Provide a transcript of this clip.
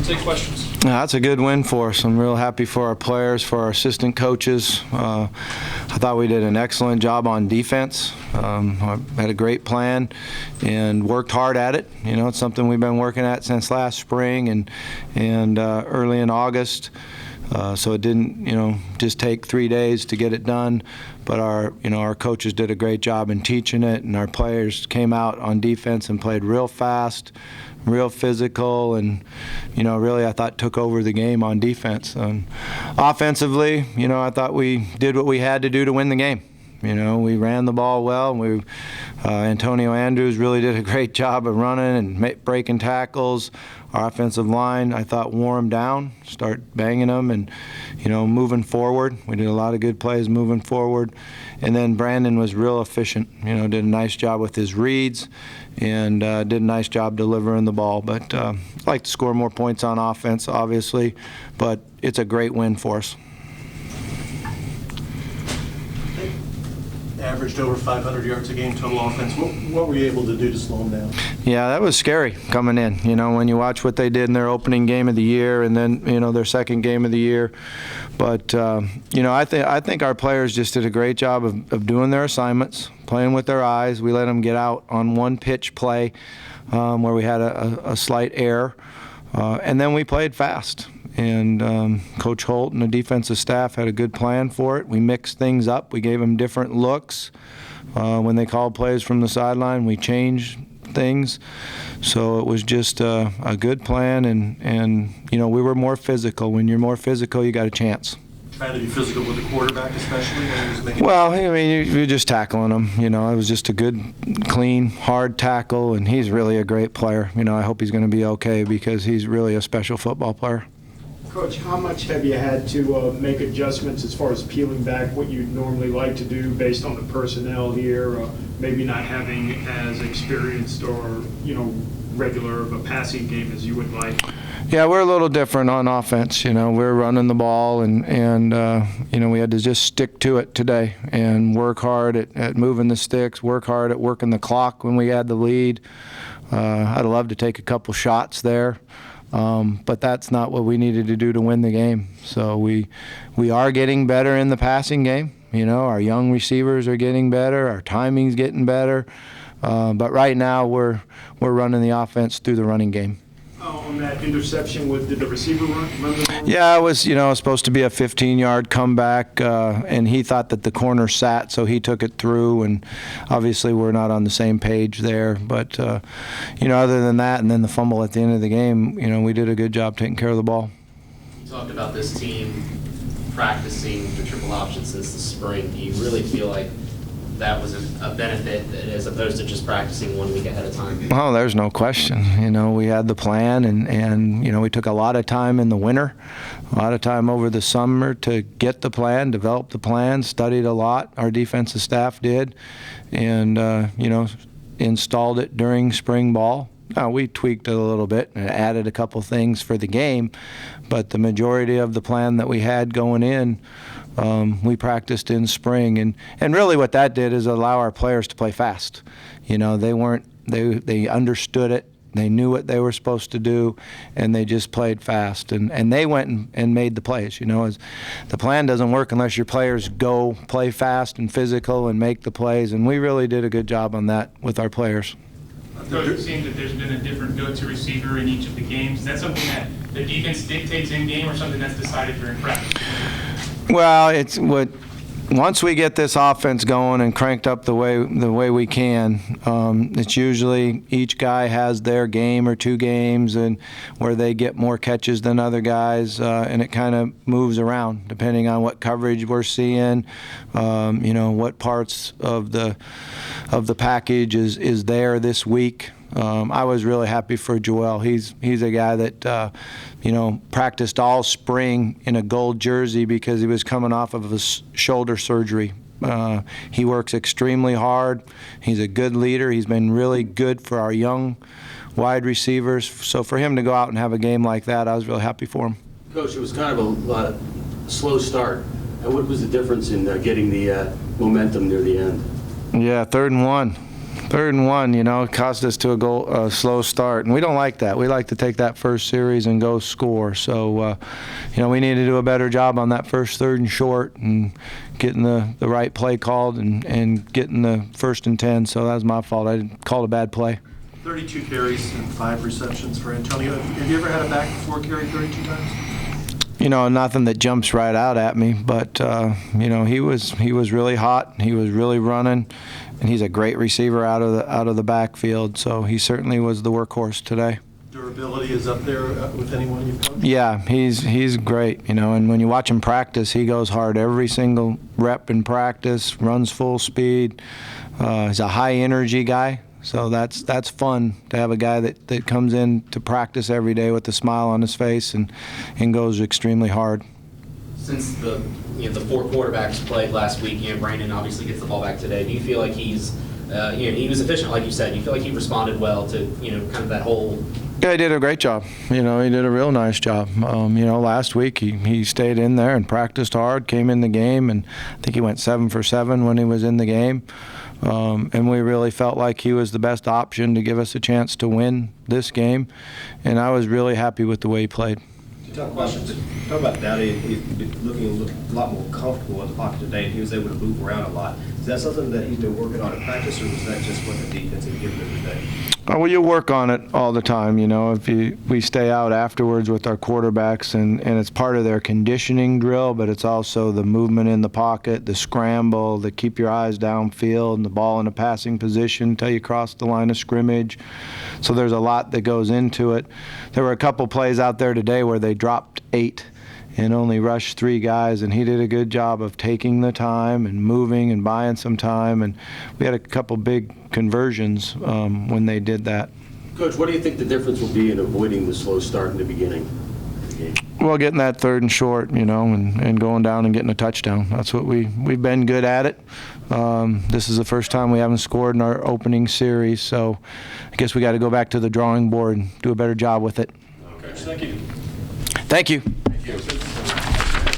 take questions. That's a good win for us. I'm real happy for our players, for our assistant coaches. I thought we did an excellent job on defense. I had a great plan and worked hard at it. You know, it's something we've been working at since last spring and early in August. So it didn't, just take 3 days to get it done. But our coaches did a great job in teaching it, and our players came out on defense and played real fast, real physical, and really I thought took over the game on defense. Offensively, I thought we did what we had to do to win the game. We ran the ball well. Antonio Andrews really did a great job of running and breaking tackles. Our offensive line, I thought, wore them down, start banging them and, moving forward. We did a lot of good plays moving forward. And then Brandon was real efficient, did a nice job with his reads and did a nice job delivering the ball. But I'd like to score more points on offense, obviously, but it's a great win for us. Averaged over 500 yards a game total offense. What were you able to do to slow them down? Yeah, that was scary coming in. When you watch what they did in their opening game of the year and then, their second game of the year. But, I think our players just did a great job of doing their assignments, playing with their eyes. We let them get out on one pitch play where we had a slight error. And then we played fast. And Coach Holt and the defensive staff had a good plan for it. We mixed things up. We gave them different looks. When they called plays from the sideline, we changed things. So it was just a good plan, and we were more physical. When you're more physical, you got a chance. Trying to be physical with the quarterback, especially when he was making. Well, you're just tackling him. It was just a good, clean, hard tackle, and he's really a great player. I hope he's going to be okay because he's really a special football player. Coach, how much have you had to make adjustments as far as peeling back what you'd normally like to do based on the personnel here, maybe not having as experienced or, regular of a passing game as you would like? Yeah, we're a little different on offense. We're running the ball, and we had to just stick to it today and work hard at moving the sticks, work hard at working the clock when we had the lead. I'd love to take a couple shots there. But that's not what we needed to do to win the game. So we are getting better in the passing game. Our young receivers are getting better. Our timing's getting better. But right now we're running the offense through the running game. On that interception, did the receiver run the ball? Yeah, it was supposed to be a 15-yard comeback, and he thought that the corner sat, so he took it through. And obviously, we're not on the same page there. But other than that, and then the fumble at the end of the game, we did a good job taking care of the ball. You talked about this team practicing the triple option since the spring. Do you really feel like that was a benefit as opposed to just practicing 1 week ahead of time? Oh, there's no question. We had the plan, and we took a lot of time in the winter, a lot of time over the summer to get the plan, develop the plan, studied a lot. Our defensive staff did, and, installed it during spring ball. We tweaked it a little bit and added a couple things for the game, but the majority of the plan that we had going in, we practiced in spring, and really what that did is allow our players to play fast. They understood it, they knew what they were supposed to do, and they just played fast, and they went and made the plays. As the plan doesn't work unless your players go play fast and physical and make the plays, and we really did a good job on that with our players. Coach, it seems that there's been a different go-to receiver in each of the games. Is that something that the defense dictates in-game or something that's decided during practice? Well, once we get this offense going and cranked up the way we can, it's usually each guy has their game or two games and where they get more catches than other guys, and it kind of moves around depending on what coverage we're seeing, what parts of the package is there this week. I was really happy for Joel. He's a guy that practiced all spring in a gold jersey because he was coming off of his shoulder surgery. He works extremely hard. He's a good leader. He's been really good for our young wide receivers. So for him to go out and have a game like that, I was really happy for him. Coach, it was kind of a slow start. And what was the difference in getting the momentum near the end? Yeah, 3rd and 1. 3rd and 1, it cost us to a slow start, and we don't like that. We like to take that first series and go score. So, we need to do a better job on that first 3rd and short and getting the right play called and getting the 1st and 10. So that was my fault. I called a bad play. 32 carries and 5 receptions for Antonio. Have you ever had a back before carry 32 times? Nothing that jumps right out at me, but he was really hot. He was really running, and he's a great receiver out of the backfield. So he certainly was the workhorse today. Durability is up there with anyone you've coached? Yeah, he's great. And when you watch him practice, he goes hard every single rep in practice, runs full speed. He's a high energy guy. So that's fun to have a guy that comes in to practice every day with a smile on his face and goes extremely hard. Since the 4 quarterbacks played last week, Brandon obviously gets the ball back today. Do you feel like he's, he was efficient, like you said? Do you feel like he responded well to, kind of that whole? Yeah, he did a great job. He did a real nice job. Last week he stayed in there and practiced hard, came in the game, and I think he went 7 for 7 when he was in the game. And we really felt like he was the best option to give us a chance to win this game. And I was really happy with the way he played. Talk about Dowdy. He's looking a lot more comfortable in the pocket today, and he was able to move around a lot. Is that something that he's been working on in practice, or was that just what the defense had given him today? Well, you work on it all the time. If we stay out afterwards with our quarterbacks, and it's part of their conditioning drill, but it's also the movement in the pocket, the scramble, the keep your eyes downfield, and the ball in a passing position until you cross the line of scrimmage. So there's a lot that goes into it. There were a couple plays out there today where they dropped 8 and only rushed 3 guys, and he did a good job of taking the time and moving and buying some time, and we had a couple big conversions when they did that. Coach, what do you think the difference will be in avoiding the slow start in the beginning of the game? Well, getting that 3rd and short, and going down and getting a touchdown. That's what we've been good at it. This is the first time we haven't scored in our opening series, so I guess we got to go back to the drawing board and do a better job with it. Okay. Thank you. Thank you. Thank you.